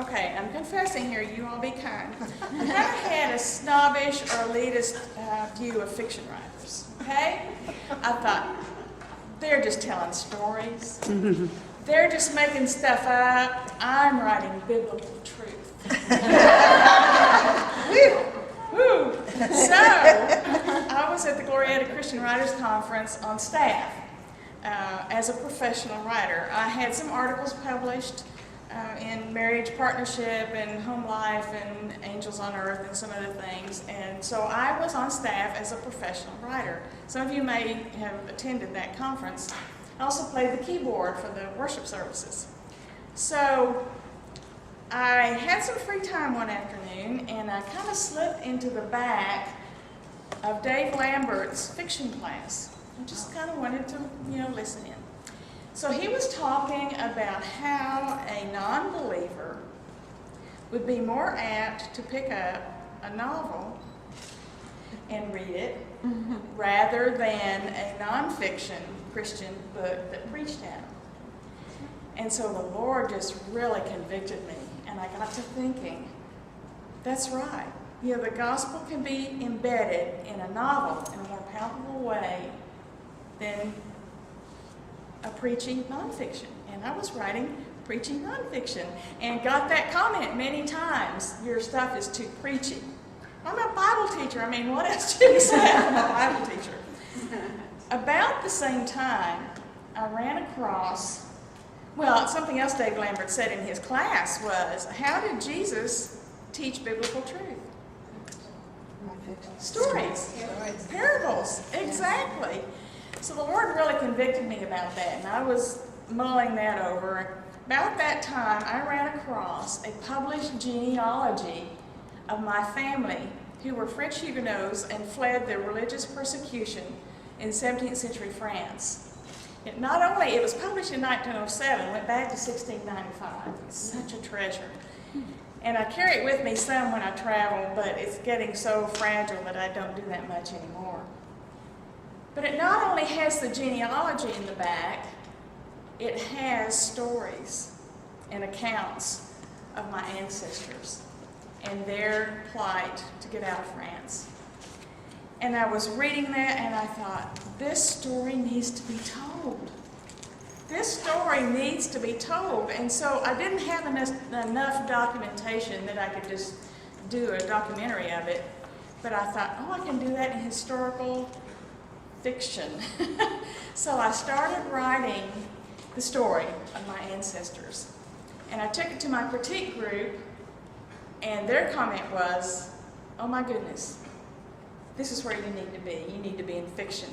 Okay, I'm confessing here, you all be kind. I kind of had a snobbish or elitist view of fiction writers, okay? I thought, they're just telling stories. They're just making stuff up. I'm writing biblical truth. Woo! So, I was at the Glorietta Christian Writers Conference on staff as a professional writer. I had some articles published in Marriage Partnership and Home Life and Angels on Earth and some other things. And so I was on staff as a professional writer. Some of you may have attended that conference. I also played the keyboard for the worship services. So I had some free time one afternoon, and I kind of slipped into the back of Dave Lambert's fiction class. I just kind of wanted to, listen in. So he was talking about how a non-believer would be more apt to pick up a novel and read it rather than a nonfiction Christian book that preached at him. And so the Lord just really convicted me, and I got to thinking, that's right. The gospel can be embedded in a novel in a more palpable way than a preaching nonfiction. And I was writing preaching nonfiction and got that comment many times. Your stuff is too preachy. I'm a Bible teacher. I mean, what else do you say? I'm a Bible teacher. About the same time, I ran across, something else Dave Lambert said in his class was, how did Jesus teach biblical truth? Stories. Parables. Exactly. So the Lord really convicted me about that, and I was mulling that over. About that time, I ran across a published genealogy of my family who were French Huguenots and fled their religious persecution in 17th century France. It was published in 1907, went back to 1695. It's such a treasure. And I carry it with me some when I travel, but it's getting so fragile that I don't do that much anymore. But it not only has the genealogy in the back, it has stories and accounts of my ancestors and their plight to get out of France. And I was reading that and I thought, this story needs to be told. This story needs to be told. And so I didn't have enough documentation that I could just do a documentary of it. But I thought, I can do that in historical fiction. So I started writing the story of my ancestors. And I took it to my critique group, and their comment was, oh my goodness, this is where you need to be. You need to be in fiction.